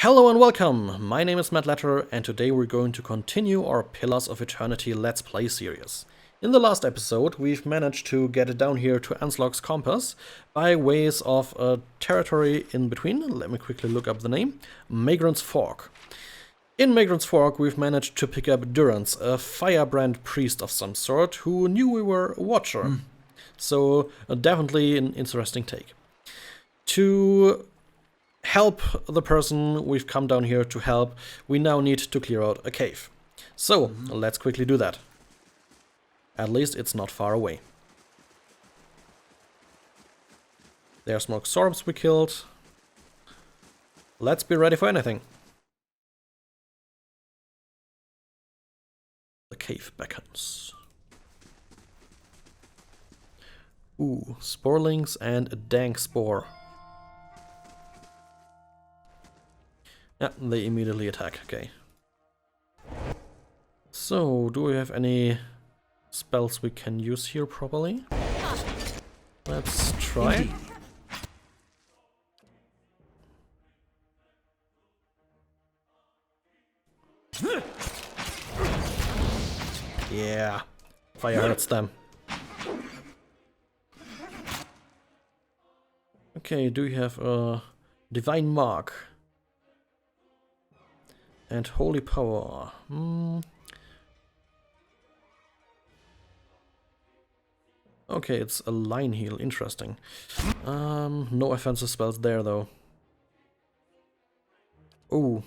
Hello and welcome, my name is Matt Letter and today we're going to continue our Pillars of Eternity Let's Play series. In the last episode we've managed to get it down here to Anslock's Compass by ways of a territory in between. Let me quickly look up the name. Magrant's Fork. In Magrant's Fork we've managed to pick up Durance, a firebrand priest of some sort who knew we were a watcher. So definitely an interesting take. To help the person we've come down here to help, we now need to clear out a cave. So, let's quickly do that. At least it's not far away. There's more Sorbs we killed. Let's be ready for anything. The cave beckons. Ooh, sporelings and a dank spore. Yeah, they immediately attack, okay. So, do we have any spells we can use here properly? Let's try. Yeah, fire hurts them. Okay, do we have a divine mark? And holy power. Okay, it's a line heal. Interesting. No offensive spells there though. Oh.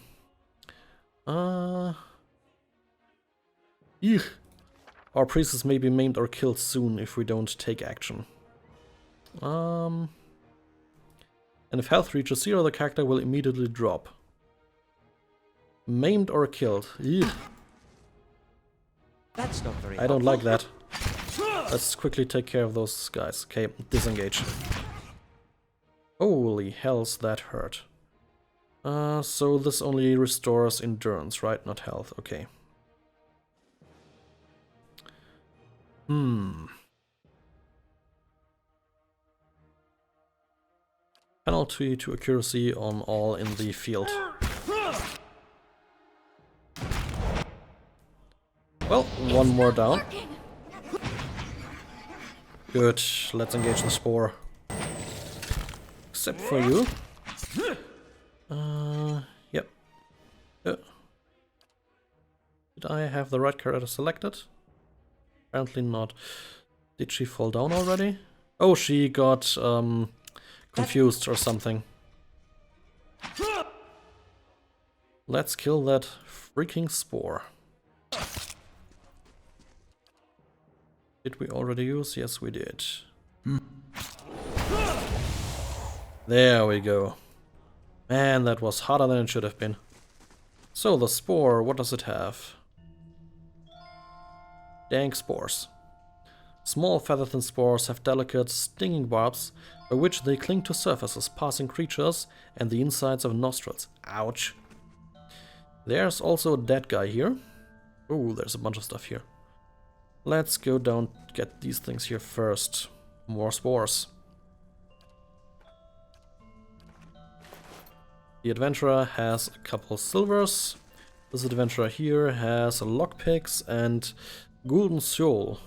Eugh. Our priestess may be maimed or killed soon if we don't take action. And if health reaches 0, the character will immediately drop. Maimed or killed. Eugh. That's not very I don't like that. Let's quickly take care of those guys. Okay, disengage. Holy hells, that hurt. So this only restores endurance, right? Not health. Okay. Penalty to accuracy on all in the field. Well, one more down. Good, let's engage the spore. Except for you. Yep. Did I have the right character selected? Apparently not. Did she fall down already? Oh, she got confused or something. Let's kill that freaking spore. Did we already use? Yes, we did. There we go. Man, that was harder than it should have been. So, the spore, what does it have? Dank spores. Small feather-thin spores have delicate, stinging barbs by which they cling to surfaces, passing creatures and the insides of nostrils. Ouch. There's also a dead guy here. Oh, there's a bunch of stuff here. Let's go down, get these things here first. More spores. The adventurer has a couple silvers. This adventurer here has lockpicks and golden soul.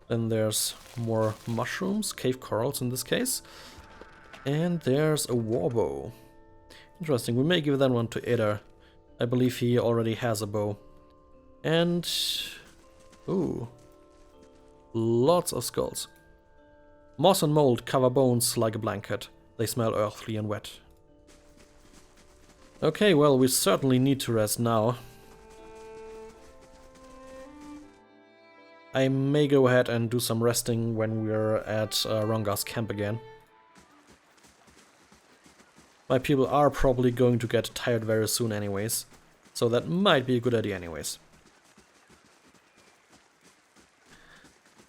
Then there's more mushrooms, cave corals in this case. And there's a warbow. Interesting, we may give that one to Eder. I believe he already has a bow. And ooh, lots of skulls. Moss and mold cover bones like a blanket. They smell earthly and wet. Okay, well, we certainly need to rest now. I may go ahead and do some resting when we're at Rongar's camp again. My people are probably going to get tired very soon anyways, so that might be a good idea anyways.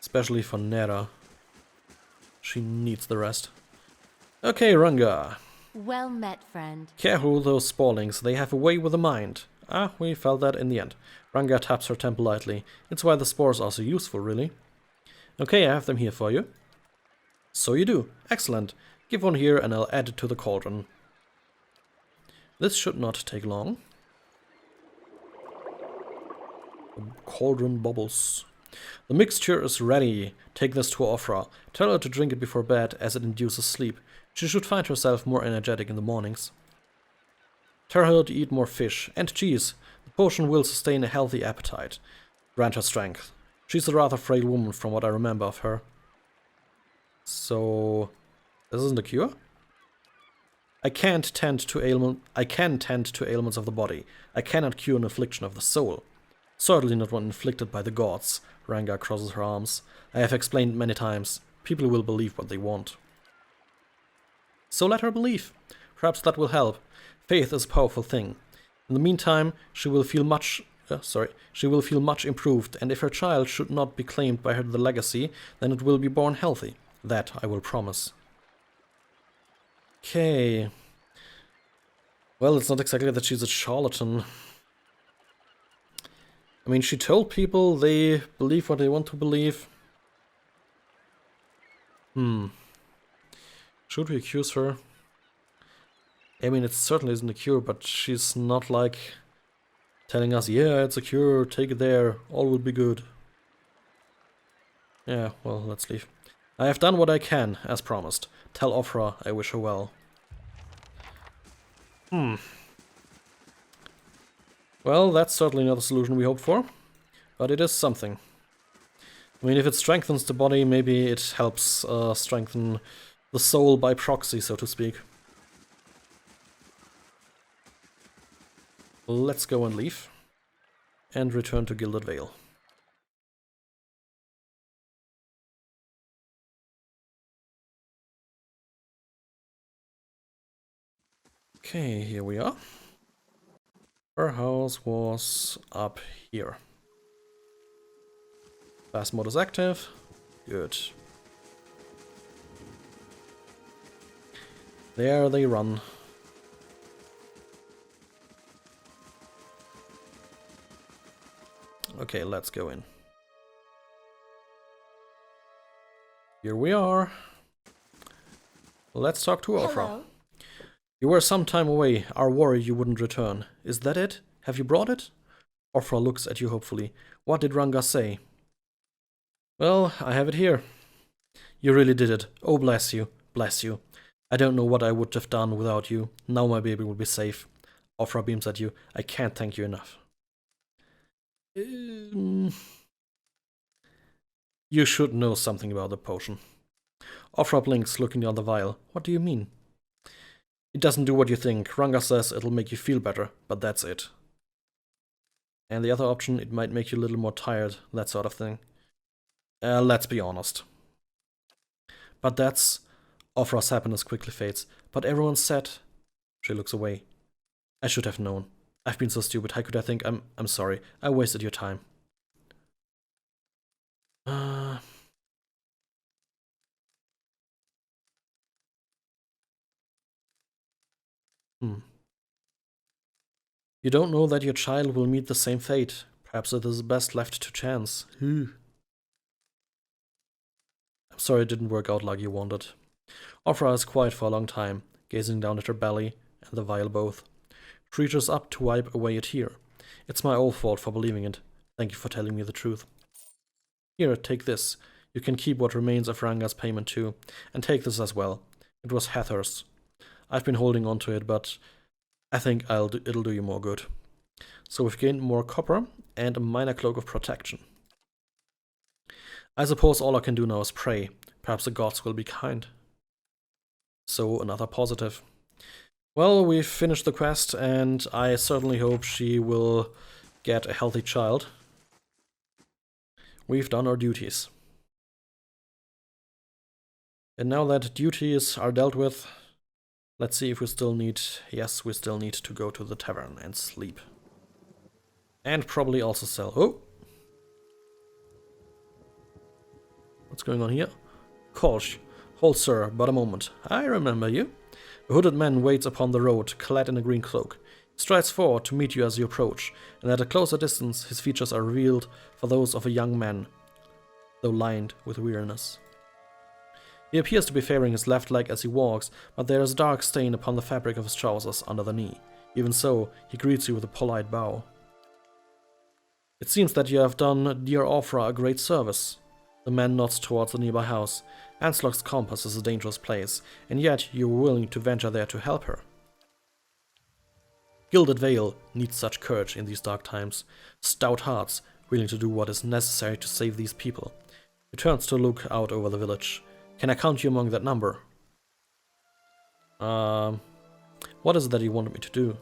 Especially for Nera. She needs the rest. Okay, Runga. Well met, friend. Careful those sporelings, they have a way with the mind. Ah, we felt that in the end. Runga taps her temple lightly. It's why the spores are so useful, really. Okay, I have them here for you. So you do. Excellent. Give one here and I'll add it to the cauldron. This should not take long. Cauldron bubbles. The mixture is ready. Take this to Aufra. Tell her to drink it before bed, as it induces sleep. She should find herself more energetic in the mornings. Tell her to eat more fish and cheese. The potion will sustain a healthy appetite. Grant her strength. She's a rather frail woman from what I remember of her. So, this isn't a cure? I can tend to ailments of the body. I cannot cure an affliction of the soul. Certainly not one inflicted by the gods. Ranga crosses her arms. I have explained many times. People will believe what they want. So let her believe. Perhaps that will help. Faith is a powerful thing. In the meantime, she will feel much improved, and if her child should not be claimed by her the legacy, then it will be born healthy. That I will promise. Okay. Well, it's not exactly that she's a charlatan. I mean, she told people they believe what they want to believe. Should we accuse her? I mean, it certainly isn't a cure, but she's not like telling us, yeah, it's a cure, take it there, all will be good. Yeah, well, let's leave. I have done what I can, as promised. Tell Aufra I wish her well. Well, that's certainly not the solution we hoped for, but it is something. I mean, if it strengthens the body, maybe it helps strengthen the soul by proxy, so to speak. Let's go and leave, and return to Gilded Vale. Okay, here we are. Her house was up here. Fast mode is active. Good. There they run. Okay, let's go in. Here we are. Let's talk to Aufra. Hello. You were some time away. Our worry you wouldn't return. Is that it? Have you brought it? Aufra looks at you hopefully. What did Ranga say? Well, I have it here. You really did it. Oh, bless you. Bless you. I don't know what I would have done without you. Now my baby will be safe. Aufra beams at you. I can't thank you enough. You should know something about the potion. Aufra blinks, looking down the vial. What do you mean? It doesn't do what you think. Ranga says it'll make you feel better, but that's it. And the other option, it might make you a little more tired, that sort of thing. Let's be honest. But that's... Aufra's happiness quickly fades. But everyone said... She looks away. I should have known. I've been so stupid. How could I think? I'm sorry. I wasted your time. You don't know that your child will meet the same fate. Perhaps it is best left to chance. I'm sorry it didn't work out like you wanted. Aufra is quiet for a long time, gazing down at her belly and the vial both. She reaches up to wipe away a tear. It's my own fault for believing it. Thank you for telling me the truth. Here, take this. You can keep what remains of Ranga's payment too, and take this as well. It was Hather's. I've been holding on to it, but I think it'll do you more good. So we've gained more copper and a minor cloak of protection. I suppose all I can do now is pray. Perhaps the gods will be kind. So another positive. Well, we've finished the quest, and I certainly hope she will get a healthy child. We've done our duties. And now that duties are dealt with, let's see if we still need... Yes, we still need to go to the tavern and sleep. And probably also sell... Oh! What's going on here? Kolsc. Hold, sir, but a moment. I remember you. A hooded man waits upon the road, clad in a green cloak. He strides forward to meet you as you approach, and at a closer distance his features are revealed for those of a young man, though lined with weariness. He appears to be favoring his left leg as he walks, but there is a dark stain upon the fabric of his trousers under the knee. Even so, he greets you with a polite bow. It seems that you have done dear Aufra a great service. The man nods towards the nearby house. Anslog's compass is a dangerous place, and yet you were willing to venture there to help her. Gilded Vale needs such courage in these dark times. Stout hearts, willing to do what is necessary to save these people. He turns to look out over the village. Can I count you among that number? What is it that you wanted me to do?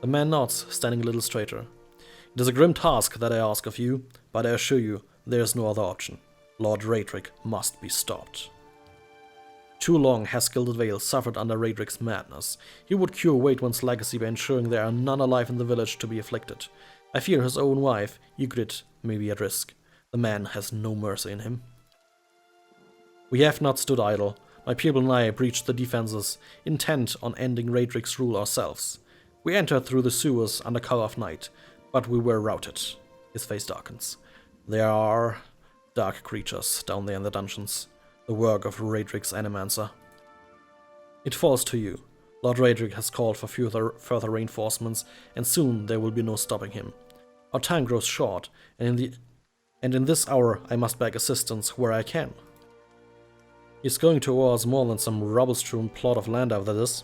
The man nods, standing a little straighter. It is a grim task that I ask of you, but I assure you, there is no other option. Lord Raedric must be stopped. Too long has Gilded Vale suffered under Raedric's madness. He would cure Wadeone's legacy by ensuring there are none alive in the village to be afflicted. I fear his own wife, Ygritte, may be at risk. The man has no mercy in him. We have not stood idle. My people and I breached the defenses, intent on ending Raedric's rule ourselves. We entered through the sewers under cover of night, but we were routed. His face darkens. There are dark creatures down there in the dungeons, the work of Raedric's Animancer. It falls to you. Lord Raedric has called for further reinforcements, and soon there will be no stopping him. Our time grows short, and in this hour I must beg assistance where I can. He's going to owe us more than some rubble-strewn plot of land after this.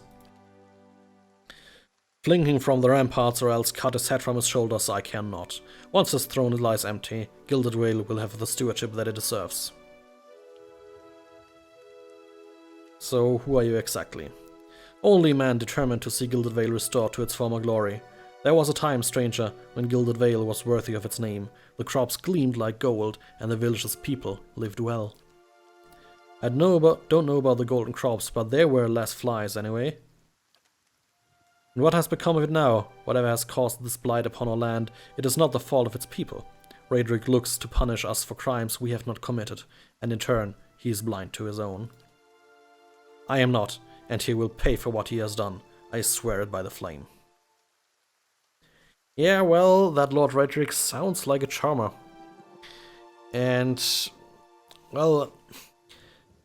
Fling him from the ramparts or else cut his head from his shoulders I cannot. Once his throne lies empty, Gilded Vale will have the stewardship that it deserves. So, who are you exactly? Only man determined to see Gilded Vale restored to its former glory. There was a time, stranger, when Gilded Vale was worthy of its name. The crops gleamed like gold, and the village's people lived well. I don't know about the golden crops, but there were less flies anyway. And what has become of it now? Whatever has caused this blight upon our land, it is not the fault of its people. Raedric looks to punish us for crimes we have not committed, and in turn, he is blind to his own. I am not, and he will pay for what he has done. I swear it by the flame. Yeah, well, that Lord Raedric sounds like a charmer. And, well,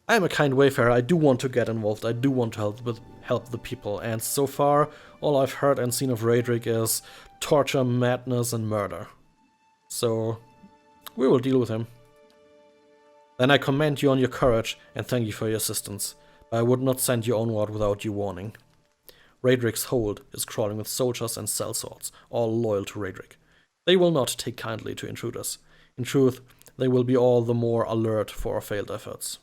I am a kind wayfarer. I do want to get involved. I do want to help the people. And so far, all I've heard and seen of Raedric is torture, madness, and murder. So, we will deal with him. Then I commend you on your courage and thank you for your assistance. But I would not send you onward without you warning. Raedric's hold is crawling with soldiers and sellswords, all loyal to Raedric. They will not take kindly to intruders. In truth, they will be all the more alert for our failed efforts.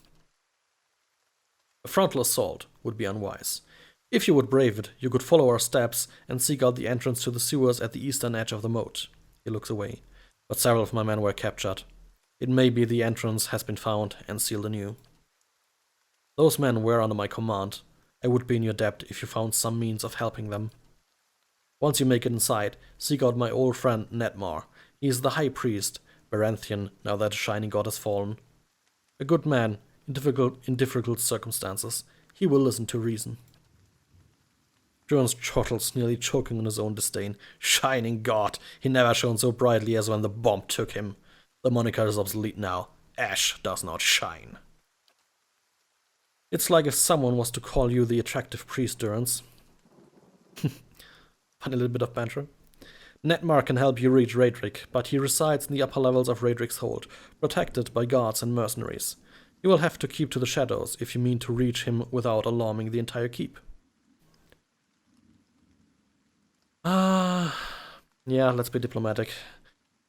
A frontal assault would be unwise. If you would brave it, you could follow our steps and seek out the entrance to the sewers at the eastern edge of the moat. He looks away, but several of my men were captured. It may be the entrance has been found and sealed anew. Those men were under my command. I would be in your debt if you found some means of helping them. Once you make it inside, seek out my old friend Nedmar. He is the high priest, Beranthian, now that the shining god has fallen. A good man, in difficult circumstances. He will listen to reason. Jones chortles, nearly choking on his own disdain. Shining god! He never shone so brightly as when the bomb took him. The moniker is obsolete now. Ash does not shine. It's like if someone was to call you the attractive priest, Durance. Funny little bit of banter. Nedmar can help you reach Raedric, but he resides in the upper levels of Raedric's hold, protected by guards and mercenaries. You will have to keep to the shadows if you mean to reach him without alarming the entire keep. Yeah, let's be diplomatic.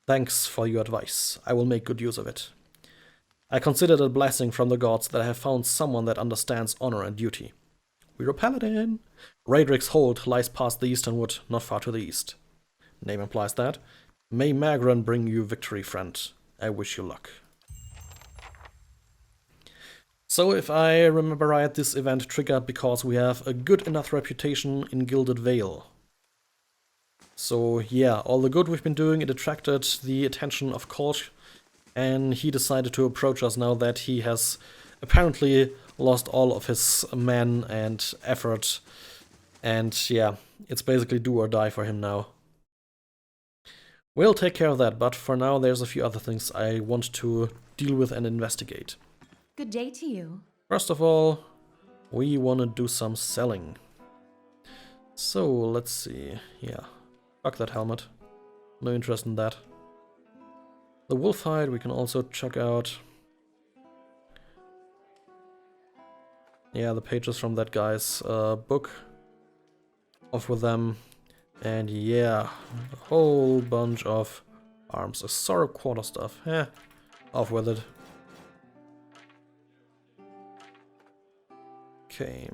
Thanks for your advice. I will make good use of it. I consider it a blessing from the gods that I have found someone that understands honor and duty. We're a paladin. Raedric's hold lies past the eastern wood, not far to the east. Name implies that. May Magran bring you victory, friend. I wish you luck. So if I remember right, this event triggered because we have a good enough reputation in Gilded Vale. So yeah, all the good we've been doing, it attracted the attention of Kolsc, and he decided to approach us now that he has apparently lost all of his men and effort. And yeah, it's basically do or die for him now. We'll take care of that, but for now there's a few other things I want to deal with and investigate. Good day to you. First of all, we want to do some selling. So, let's see. Yeah, fuck that helmet. No interest in that. The wolf hide we can also check out. Yeah, the pages from that guy's book. Off with them. And yeah, a whole bunch of arms. A sorrow quarter stuff. Eh, off with it. Okay.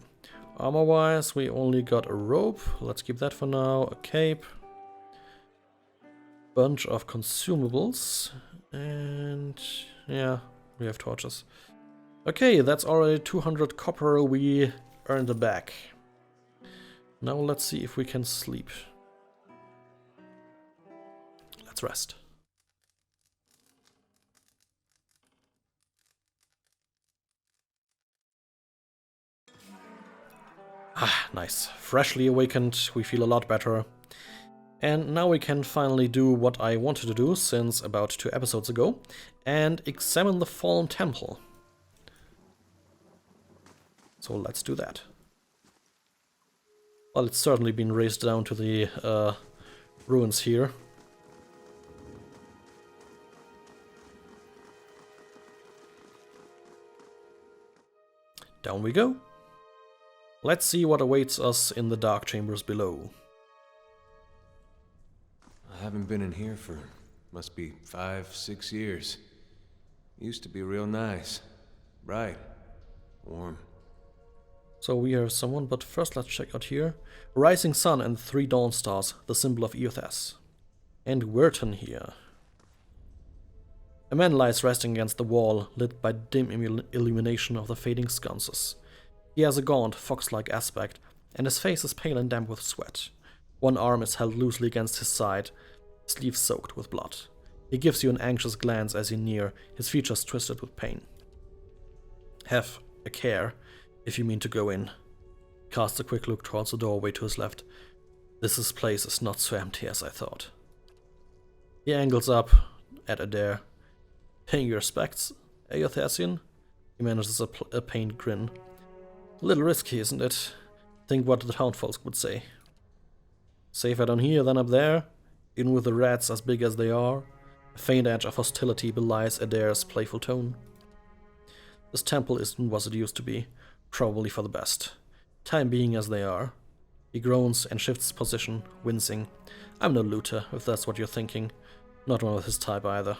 Armor-wise, we only got a rope. Let's keep that for now. A cape. Bunch of consumables. And yeah, we have torches. Okay, that's already 200 copper we earned back. Now let's see if we can sleep. Let's rest. Ah, nice. Freshly awakened, we feel a lot better. And now we can finally do what I wanted to do since about 2 episodes ago, and examine the fallen temple. So let's do that. Well, it's certainly been razed down to the ruins here. Down we go. Let's see what awaits us in the dark chambers below. I haven't been in here for, must be 5, 6 years. Used to be real nice. Bright. Warm. So we have someone, but first let's check out here. Rising Sun and 3 Dawn Stars, the symbol of Eothas. And Wirton here. A man lies resting against the wall, lit by dim illumination of the fading sconces. He has a gaunt, fox-like aspect, and his face is pale and damp with sweat. One arm is held loosely against his side, sleeve soaked with blood. He gives you an anxious glance as you near, his features twisted with pain. Have a care if you mean to go in. Cast a quick look towards the doorway to his left. This place is not so empty as I thought. He angles up at Adair. Paying your respects, Eothasian? He manages a pained grin. A little risky, isn't it? Think what the townfolk would say. Safer down here than up there, even with the rats as big as they are. A faint edge of hostility belies Adair's playful tone. This temple isn't what it used to be, probably for the best. Time being as they are. He groans and shifts position, wincing. I'm no looter, if that's what you're thinking. Not one of his type either.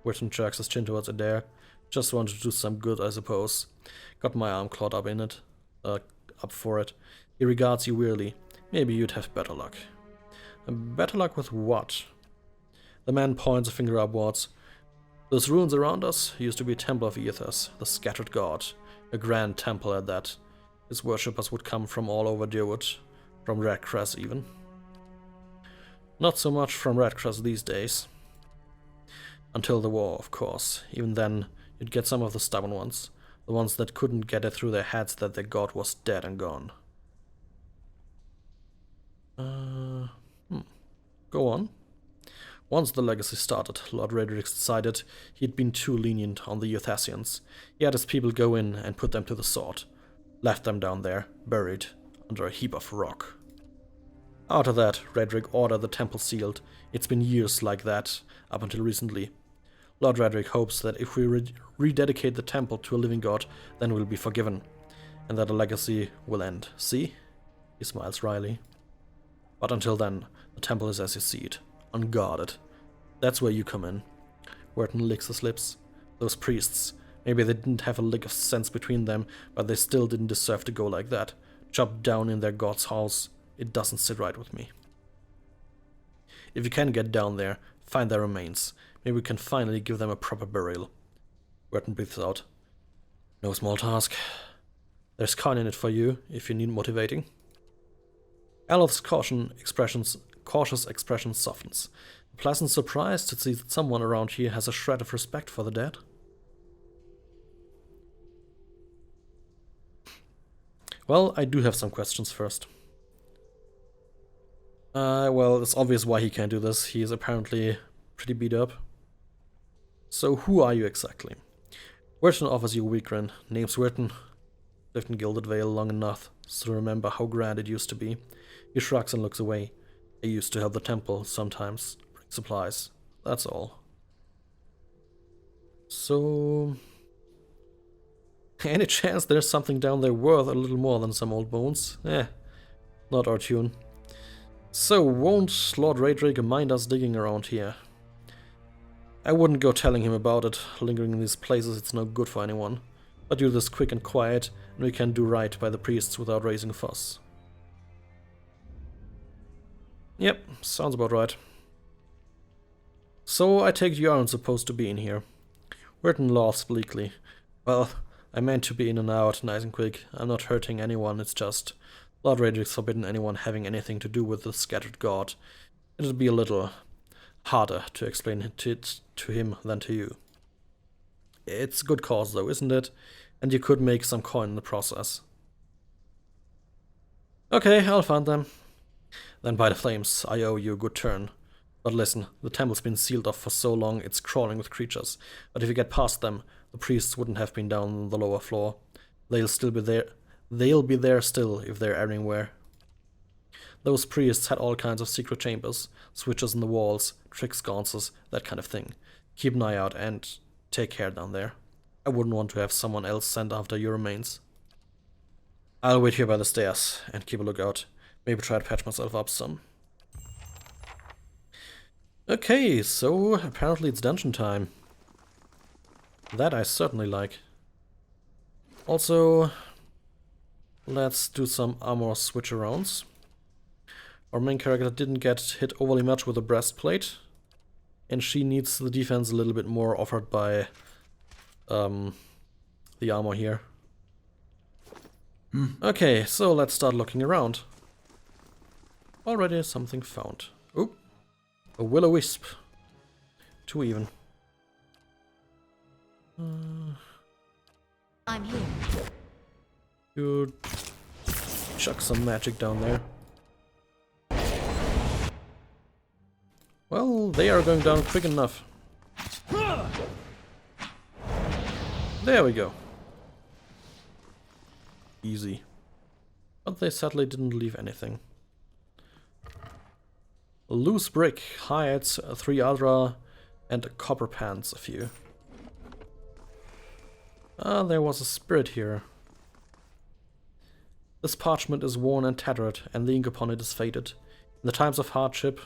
Wirton jerks his chin towards Adair. Just wanted to do some good, I suppose. Got my arm clawed up in it. Up for it. He regards you wearily. Maybe you'd have better luck. Better luck with what? The man points a finger upwards. Those ruins around us used to be a temple of Eothas, the scattered god. A grand temple at that. His worshippers would come from all over Deerwood, from Redcrest even. Not so much from Redcrest these days. Until the war, of course. Even then, you'd get some of the stubborn ones. The ones that couldn't get it through their heads that their god was dead and gone. Go on. Once the legacy started, Lord Redrick decided he'd been too lenient on the Eothasians. He had his people go in and put them to the sword. Left them down there, buried, under a heap of rock. After that, Redrick ordered the temple sealed. It's been years like that, up until recently. Lord Redrick hopes that if we rededicate the temple to a living god, then we'll be forgiven, and that the legacy will end. See? He smiles wryly. But until then, the temple is as you see it, unguarded. That's where you come in. Wirton licks his lips. Those priests, maybe they didn't have a lick of sense between them, but they still didn't deserve to go like that. Chopped down in their god's house. It doesn't sit right with me. If you can get down there, find their remains. Maybe we can finally give them a proper burial. Wirton breathes out. No small task. There's Khan in it for you, if you need motivating. Alof's cautious expression softens. A pleasant surprise to see that someone around here has a shred of respect for the dead. Well, I do have some questions first. Well, it's obvious why he can't do this. He is apparently pretty beat up. So who are you exactly? Wirton offers you a weak grin. Name's Wirton. Lived in Gilded Vale long enough to remember how grand it used to be. He shrugs and looks away. I used to help the temple sometimes, bring supplies. That's all. So... any chance there's something down there worth a little more than some old bones? Not our tune. So, won't Lord Raedric mind us digging around here? I wouldn't go telling him about it. Lingering in these places, it's no good for anyone. But do this quick and quiet, and we can do right by the priests without raising a fuss. Yep, sounds about right. So, I take you aren't supposed to be in here. Written laws bleakly. Well, I meant to be in and out, nice and quick. I'm not hurting anyone, it's just... Lord Raedric's forbidden anyone having anything to do with the scattered god. It'll be a little harder to explain it to him than to you. It's a good cause though, isn't it? And you could make some coin in the process. Okay, I'll fund them. Then by the flames, I owe you a good turn. But listen, the temple's been sealed off for so long it's crawling with creatures. But if you get past them, the priests wouldn't have been down on the lower floor. They'll still be there. They'll be there still if they're anywhere. Those priests had all kinds of secret chambers, switches in the walls, trick sconces, that kind of thing. Keep an eye out and take care down there. I wouldn't want to have someone else sent after your remains. I'll wait here by the stairs and keep a lookout. Maybe try to patch myself up some. Okay, so apparently it's dungeon time. That I certainly like. Also, let's do some armor switch-arounds. Our main character didn't get hit overly much with a breastplate, and she needs the defense a little bit more offered by the armor here. Okay, so let's start looking around. Already something found. Oop, a will-o-wisp. 2 even. I'm here. You chuck some magic down there. Well, they are going down quick enough. There we go. Easy. But they sadly didn't leave anything. A loose brick, hides, 3 Aldra, and a copper pants, a few. Ah, there was a spirit here. This parchment is worn and tattered, and the ink upon it is faded. In the times of hardship,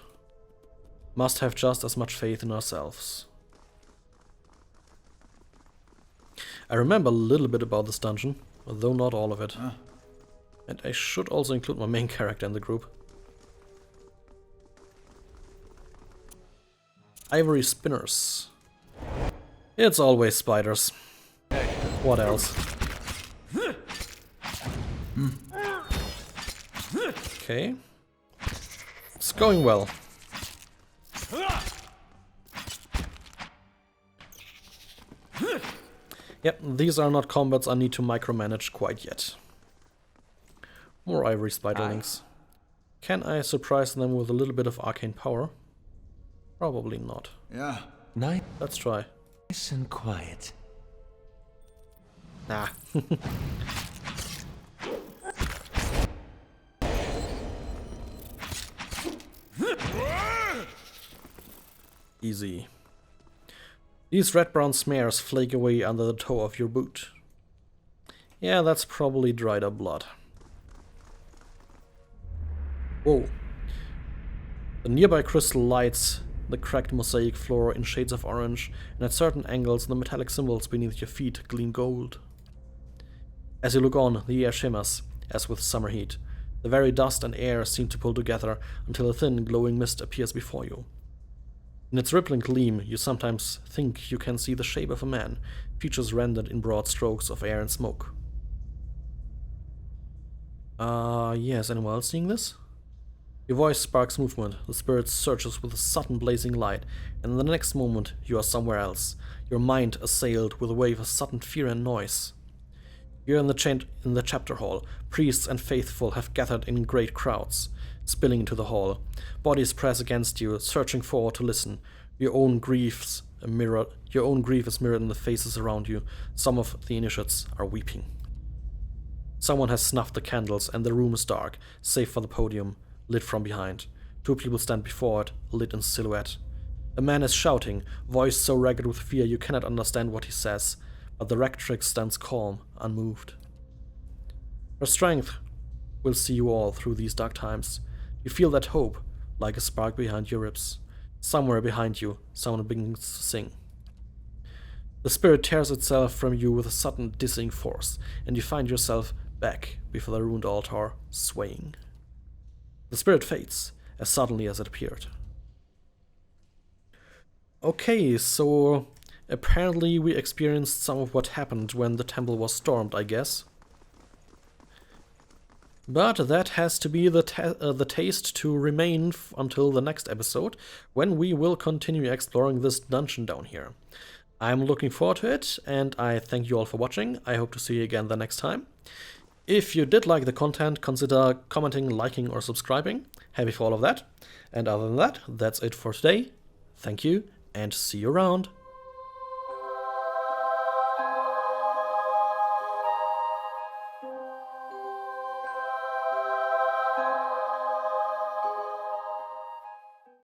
must have just as much faith in ourselves. I remember a little bit about this dungeon, though not all of it. And I should also include my main character in the group. Ivory spinners. It's always spiders. What else? Okay. It's going well. Yep, these are not combats I need to micromanage quite yet. More ivory spiderlings. Can I surprise them with a little bit of arcane power? Probably not. Yeah. Nice Let's try. and quiet. Nah. Easy. These red-brown smears flake away under the toe of your boot. Yeah, that's probably dried up blood. Whoa. The nearby crystal lights the cracked mosaic floor in shades of orange, and at certain angles the metallic symbols beneath your feet gleam gold. As you look on, the air shimmers, as with summer heat. The very dust and air seem to pull together until a thin, glowing mist appears before you. In its rippling gleam, you sometimes think you can see the shape of a man, features rendered in broad strokes of air and smoke. Yes, anyone else seeing this? Your voice sparks movement, the spirit surges with a sudden blazing light, and in the next moment you are somewhere else, your mind assailed with a wave of sudden fear and noise. You're in the chapter hall. Priests and faithful have gathered in great crowds, spilling into the hall. Bodies press against you, searching forward to listen. Your own grief is mirrored in the faces around you. Some of the initiates are weeping. Someone has snuffed the candles and the room is dark, save for the podium, lit from behind. Two people stand before it, lit in silhouette. A man is shouting, voice so ragged with fear you cannot understand what he says, but the rectrix stands calm, unmoved. Her strength will see you all through these dark times. You feel that hope, like a spark behind your ribs. Somewhere behind you, someone begins to sing. The spirit tears itself from you with a sudden dizzying force, and you find yourself back before the ruined altar, swaying. The spirit fades, as suddenly as it appeared. Okay, so apparently we experienced some of what happened when the temple was stormed, I guess. But that has to be the taste to remain until the next episode, when we will continue exploring this dungeon down here. I'm looking forward to it, and I thank you all for watching. I hope to see you again the next time. If you did like the content, consider commenting, liking, or subscribing. Happy for all of that. And other than that, that's it for today. Thank you, and see you around.